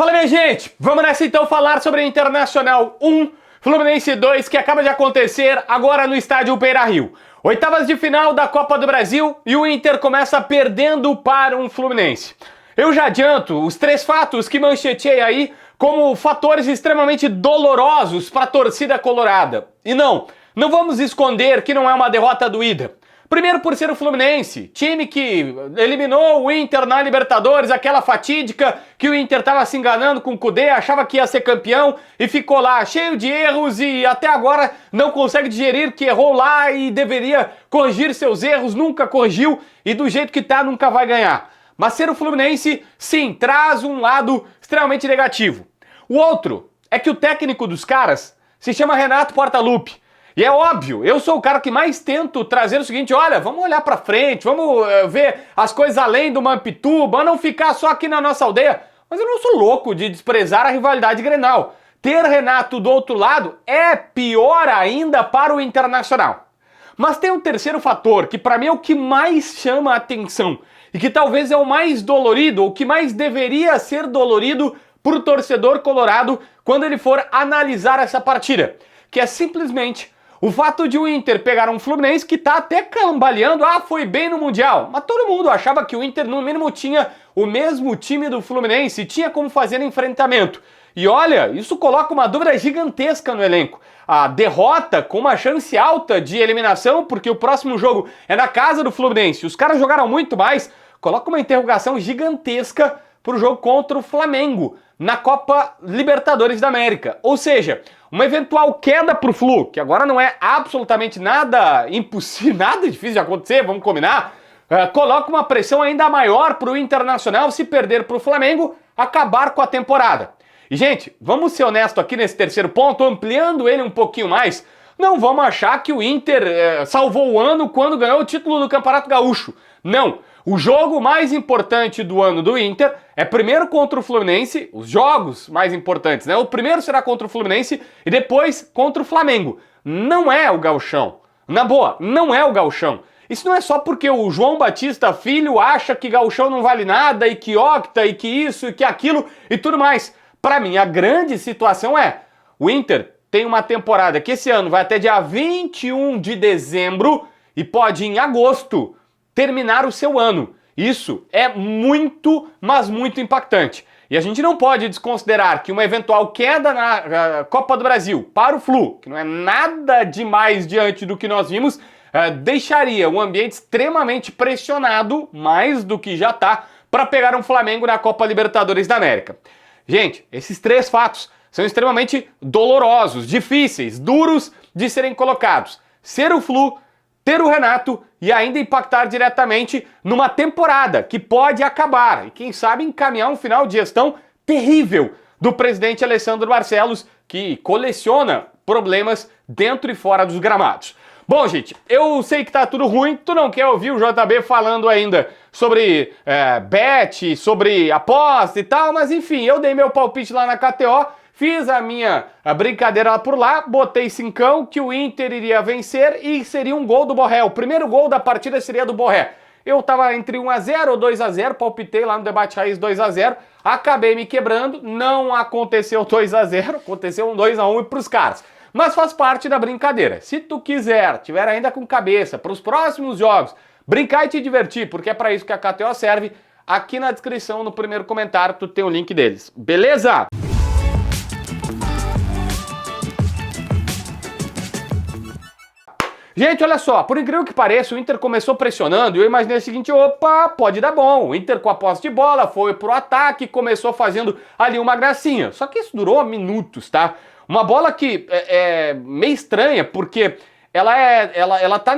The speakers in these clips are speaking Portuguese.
Fala, minha gente! Vamos nessa então falar sobre Internacional 1, Fluminense 2, que acaba de acontecer agora no estádio Beira-Rio. Oitavas de final da Copa do Brasil e o Inter começa perdendo para um Fluminense. Eu já adianto os três fatos que manchetei aí como fatores extremamente dolorosos para a torcida colorada. E não vamos esconder que não é uma derrota doída. Primeiro por ser o Fluminense, time que eliminou o Inter na Libertadores, aquela fatídica que o Inter estava se enganando com o Kudê, achava que ia ser campeão e ficou lá cheio de erros e até agora não consegue digerir que errou lá e deveria corrigir seus erros, nunca corrigiu e do jeito que tá nunca vai ganhar. Mas ser o Fluminense, sim, traz um lado extremamente negativo. O outro é que o técnico dos caras se chama Renato Portaluppi. E é óbvio, eu sou o cara que mais tento trazer o seguinte, olha, vamos olhar pra frente, vamos ver as coisas além do Mampituba, não ficar só aqui na nossa aldeia. Mas eu não sou louco de desprezar a rivalidade Grenal. Ter Renato do outro lado é pior ainda para o Internacional. Mas tem um terceiro fator, que pra mim é o que mais chama a atenção, e que talvez é o mais dolorido, ou o que mais deveria ser dolorido pro torcedor colorado quando ele for analisar essa partida, que é simplesmente o fato de o Inter pegar um Fluminense que tá até cambaleando, foi bem no Mundial, mas todo mundo achava que o Inter no mínimo tinha o mesmo time do Fluminense, tinha como fazer enfrentamento. E olha, isso coloca uma dúvida gigantesca no elenco. A derrota com uma chance alta de eliminação, porque o próximo jogo é na casa do Fluminense, os caras jogaram muito mais, coloca uma interrogação gigantesca pro jogo contra o Flamengo na Copa Libertadores da América. Ou seja, uma eventual queda pro Flu, que agora não é absolutamente nada impossível, nada difícil de acontecer, vamos combinar, coloca uma pressão ainda maior pro Internacional se perder pro Flamengo, acabar com a temporada. E, gente, vamos ser honestos aqui nesse terceiro ponto, ampliando ele um pouquinho mais, não vamos achar que o Inter salvou o ano quando ganhou o título do Campeonato Gaúcho. Não. O jogo mais importante do ano do Inter é primeiro contra o Fluminense, os jogos mais importantes, né? O primeiro será contra o Fluminense e depois contra o Flamengo. Não é o Gauchão. Na boa, não é o Gauchão. Isso não é só porque o João Batista Filho acha que Gauchão não vale nada e que octa e que isso e que aquilo e tudo mais. Para mim, a grande situação é o Inter tem uma temporada que esse ano vai até dia 21 de dezembro e pode em agosto terminar o seu ano. Isso é muito, mas muito impactante. E a gente não pode desconsiderar que uma eventual queda na Copa do Brasil para o Flu, que não é nada demais diante do que nós vimos, deixaria o ambiente extremamente pressionado, mais do que já está, para pegar um Flamengo na Copa Libertadores da América. Gente, esses três fatos são extremamente dolorosos, difíceis, duros de serem colocados. Ser o Flu, ter o Renato e ainda impactar diretamente numa temporada que pode acabar e quem sabe encaminhar um final de gestão terrível do presidente Alessandro Barcelos, que coleciona problemas dentro e fora dos gramados. Bom, gente, eu sei que tá tudo ruim, tu não quer ouvir o JB falando ainda sobre bet, sobre aposta e tal, mas enfim, eu dei meu palpite lá na KTO, fiz a minha brincadeira por lá, botei cincão que o Inter iria vencer e seria um gol do Borré. O primeiro gol da partida seria do Borré. Eu tava entre 1-0 ou 2-0, palpitei lá no Debate Raiz 2-0, acabei me quebrando, não aconteceu 2-0, aconteceu um 2-1 pros caras. Mas faz parte da brincadeira. Se tu quiser, tiver ainda com cabeça para os próximos jogos, brincar e te divertir, porque é para isso que a KTO serve, aqui na descrição, no primeiro comentário, tu tem o link deles. Beleza? Gente, olha só, por incrível que pareça, o Inter começou pressionando e eu imaginei o seguinte, opa, pode dar bom. O Inter com a posse de bola foi pro ataque, começou fazendo ali uma gracinha. Só que isso durou minutos, tá? Uma bola que é meio estranha, porque ela tá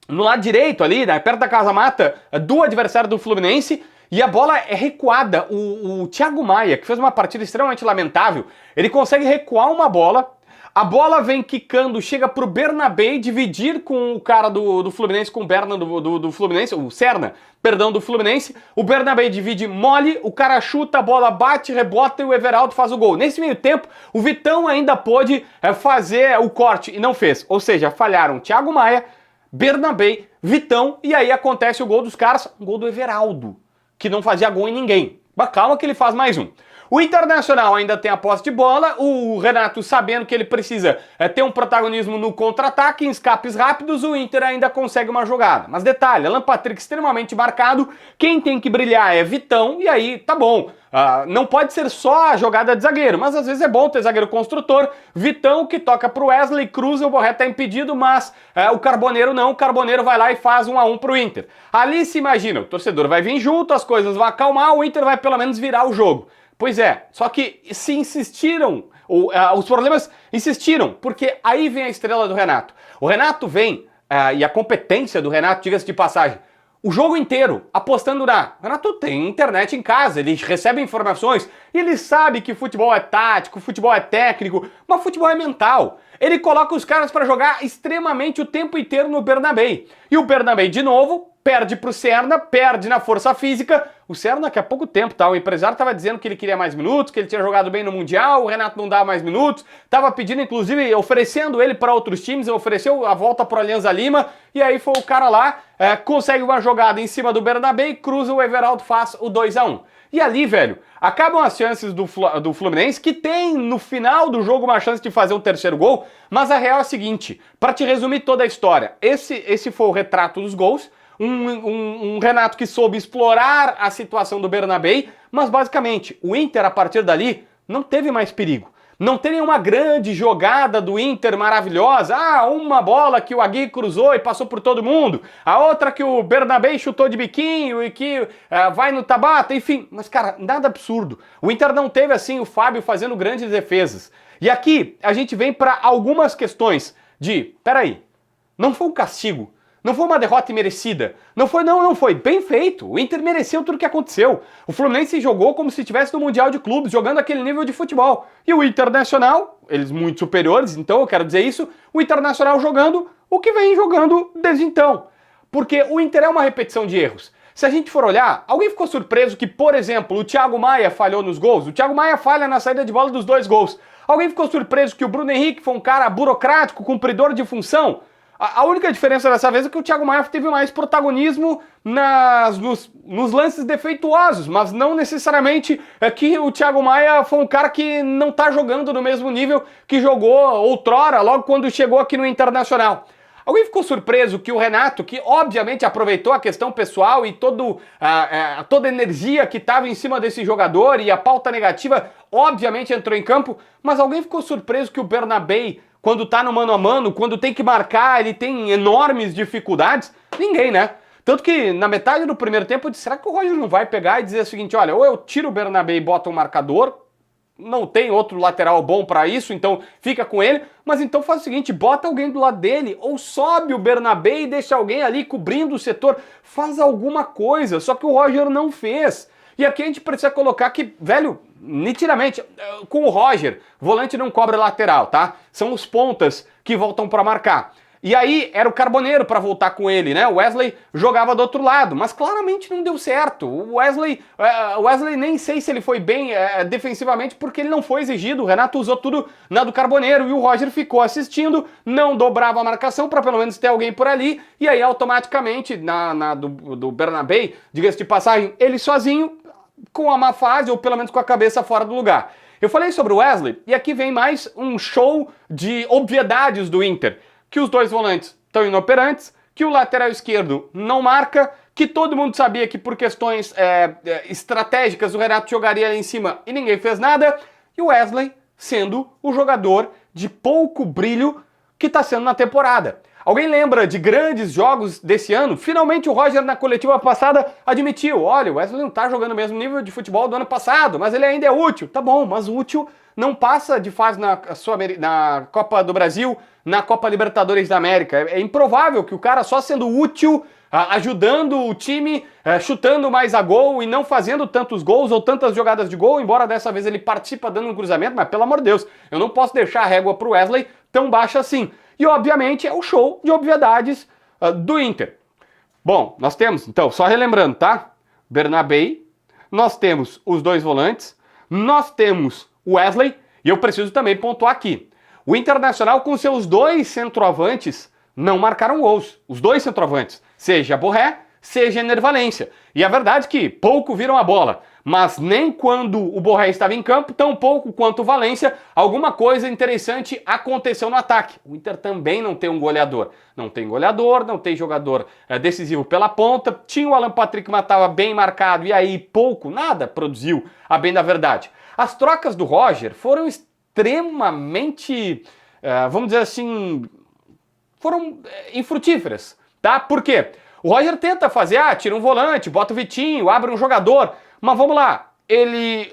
no lado direito ali, né, perto da casa-mata do adversário do Fluminense, e a bola é recuada. O Thiago Maia, que fez uma partida extremamente lamentável, ele consegue recuar uma bola, a bola vem quicando, chega pro Bernabé dividir com o cara do Fluminense, com o Berna do Fluminense, o Serna, perdão, do Fluminense. O Bernabé divide mole, o cara chuta, a bola bate, rebota e o Everaldo faz o gol. Nesse meio tempo, o Vitão ainda pôde fazer o corte e não fez. Ou seja, falharam Thiago Maia, Bernabé, Vitão e aí acontece o gol dos caras, um gol do Everaldo, que não fazia gol em ninguém. Mas calma que ele faz mais um. O Internacional ainda tem a posse de bola, o Renato sabendo que ele precisa ter um protagonismo no contra-ataque, em escapes rápidos, o Inter ainda consegue uma jogada. Mas detalhe, Alan Patrick extremamente marcado, quem tem que brilhar é Vitão, e aí tá bom. Não pode ser só a jogada de zagueiro, mas às vezes é bom ter zagueiro construtor. Vitão que toca pro Wesley, cruza, o Borré tá impedido, mas o Carboneiro não, o Carboneiro vai lá e faz 1-1 pro Inter. Ali se imagina, o torcedor vai vir junto, as coisas vão acalmar, o Inter vai pelo menos virar o jogo. Pois é, só que se insistiram, os problemas insistiram, porque aí vem a estrela do Renato. O Renato vem, e a competência do Renato, diga-se de passagem, o jogo inteiro apostando na... O Renato tem internet em casa, ele recebe informações, e ele sabe que futebol é tático, futebol é técnico, mas futebol é mental. Ele coloca os caras para jogar extremamente o tempo inteiro no Bernabéu. E o Bernabéu, de novo, perde pro Serna, perde na força física. O Serna, que há pouco tempo, tá? O empresário estava dizendo que ele queria mais minutos, que ele tinha jogado bem no Mundial, o Renato não dava mais minutos, estava pedindo, inclusive, oferecendo ele para outros times, ofereceu a volta pro Alianza Lima, e aí foi o cara lá, consegue uma jogada em cima do Bernabéu, cruza, o Everaldo faz o 2-1. E ali, velho, acabam as chances do Fluminense, que tem no final do jogo uma chance de fazer um terceiro gol, mas a real é a seguinte, para te resumir toda a história, esse foi o retrato dos gols, um Renato que soube explorar a situação do Bernabéu, mas basicamente o Inter a partir dali não teve mais perigo. Não tem nenhuma grande jogada do Inter maravilhosa, uma bola que o Agui cruzou e passou por todo mundo, a outra que o Bernabéu chutou de biquinho e que vai no Tabata, enfim, mas cara, nada absurdo. O Inter não teve assim o Fábio fazendo grandes defesas. E aqui a gente vem para algumas questões de, peraí, não foi um castigo? Não foi uma derrota imerecida. Não foi. Bem feito. O Inter mereceu tudo o que aconteceu. O Fluminense jogou como se estivesse no Mundial de Clubes, jogando aquele nível de futebol. E o Internacional, eles muito superiores, então eu quero dizer isso, o Internacional jogando o que vem jogando desde então. Porque o Inter é uma repetição de erros. Se a gente for olhar, alguém ficou surpreso que, por exemplo, o Thiago Maia falhou nos gols? O Thiago Maia falha na saída de bola dos 2 gols. Alguém ficou surpreso que o Bruno Henrique foi um cara burocrático, cumpridor de função? A única diferença dessa vez é que o Thiago Maia teve mais protagonismo nos lances defeituosos, mas não necessariamente é que o Thiago Maia foi um cara que não tá jogando no mesmo nível que jogou outrora, logo quando chegou aqui no Internacional. Alguém ficou surpreso que o Renato, que obviamente aproveitou a questão pessoal e toda a energia que estava em cima desse jogador e a pauta negativa, obviamente entrou em campo, mas alguém ficou surpreso que o Bernabéu, quando tá no mano a mano, quando tem que marcar, ele tem enormes dificuldades? Ninguém, né? Tanto que na metade do primeiro tempo eu disse, será que o Roger não vai pegar e dizer o seguinte, olha, ou eu tiro o Bernabéu e boto um marcador, não tem outro lateral bom para isso, então fica com ele, mas então faz o seguinte, bota alguém do lado dele, ou sobe o Bernabéu e deixa alguém ali cobrindo o setor, faz alguma coisa, só que o Roger não fez. E aqui a gente precisa colocar que, velho, nitidamente, com o Roger, volante não cobra lateral, tá? São os pontas que voltam para marcar. E aí era o Carboneiro para voltar com ele, né? O Wesley jogava do outro lado, mas claramente não deu certo. O Wesley nem sei se ele foi bem defensivamente porque ele não foi exigido. O Renato usou tudo na do Carboneiro e o Roger ficou assistindo, não dobrava a marcação para pelo menos ter alguém por ali. E aí automaticamente do Bernabéu, diga-se de passagem, ele sozinho com a má fase ou pelo menos com a cabeça fora do lugar. Eu falei sobre o Wesley e aqui vem mais um show de obviedades do Inter. Que os 2 volantes estão inoperantes, que o lateral esquerdo não marca, que todo mundo sabia que por questões estratégicas o Renato jogaria ali em cima e ninguém fez nada, e o Wesley sendo o jogador de pouco brilho que está sendo na temporada. Alguém lembra de grandes jogos desse ano? Finalmente o Roger na coletiva passada admitiu, olha, o Wesley não está jogando o mesmo nível de futebol do ano passado, mas ele ainda é útil. Tá bom, mas útil não passa de fase na Copa do Brasil, na Copa Libertadores da América. É improvável que o cara só sendo útil, ajudando o time, chutando mais a gol e não fazendo tantos gols ou tantas jogadas de gol, embora dessa vez ele participa dando um cruzamento, mas pelo amor de Deus, eu não posso deixar a régua pro Wesley tão baixa assim. E obviamente é o show de obviedades do Inter. Bom, nós temos, então, só relembrando, tá? Bernabéu, nós temos os 2 volantes, nós temos o Wesley, e eu preciso também pontuar aqui. O Internacional com seus 2 centroavantes não marcaram gols. Os 2 centroavantes, seja Borré, seja Ener Valencia. E a verdade é que pouco viram a bola. mas nem quando o Borré estava em campo, tão pouco quanto o Valência, alguma coisa interessante aconteceu no ataque. O Inter também não tem um goleador. Não tem goleador, não tem jogador decisivo pela ponta, tinha o Alan Patrick, mas estava bem marcado, e aí pouco, nada produziu, a bem da verdade. As trocas do Roger foram extremamente, vamos dizer assim, foram infrutíferas, tá? Por quê? O Roger tenta fazer, tira um volante, bota o Vitinho, abre um jogador, mas vamos lá, ele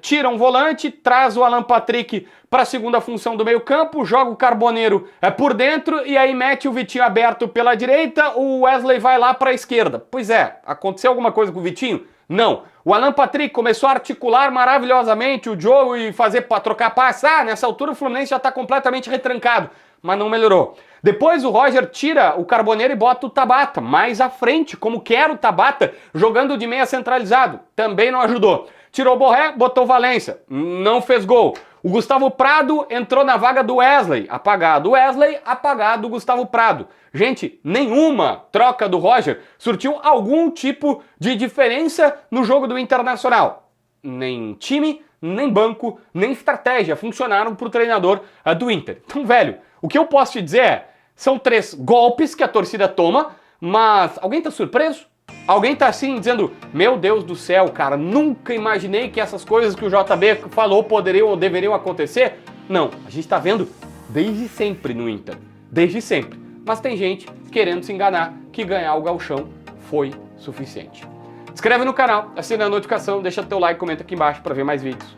tira um volante, traz o Alan Patrick para a segunda função do meio campo, joga o Carboneiro por dentro e aí mete o Vitinho aberto pela direita, o Wesley vai lá para a esquerda. Pois é, aconteceu alguma coisa com o Vitinho? Não. O Alan Patrick começou a articular maravilhosamente o jogo e fazer para trocar passe. Nessa altura o Fluminense já está completamente retrancado, mas não melhorou. Depois o Roger tira o Carboneiro e bota o Tabata mais à frente, como quer o Tabata, jogando de meia centralizado. Também não ajudou. Tirou o Borré, botou o Valência. Não fez gol. O Gustavo Prado entrou na vaga do Wesley. Apagado o Wesley, apagado o Gustavo Prado. Gente, nenhuma troca do Roger surtiu algum tipo de diferença no jogo do Internacional. Nem time, nem banco, nem estratégia funcionaram para o treinador do Inter. Então, velho, o que eu posso te dizer é, são 3 golpes que a torcida toma, mas alguém tá surpreso? Alguém tá assim dizendo, meu Deus do céu, cara, nunca imaginei que essas coisas que o JB falou poderiam ou deveriam acontecer? Não, a gente tá vendo desde sempre no Inter, desde sempre. Mas tem gente querendo se enganar que ganhar o Gauchão foi suficiente. Inscreve no canal, assina a notificação, deixa teu like, comenta aqui embaixo para ver mais vídeos.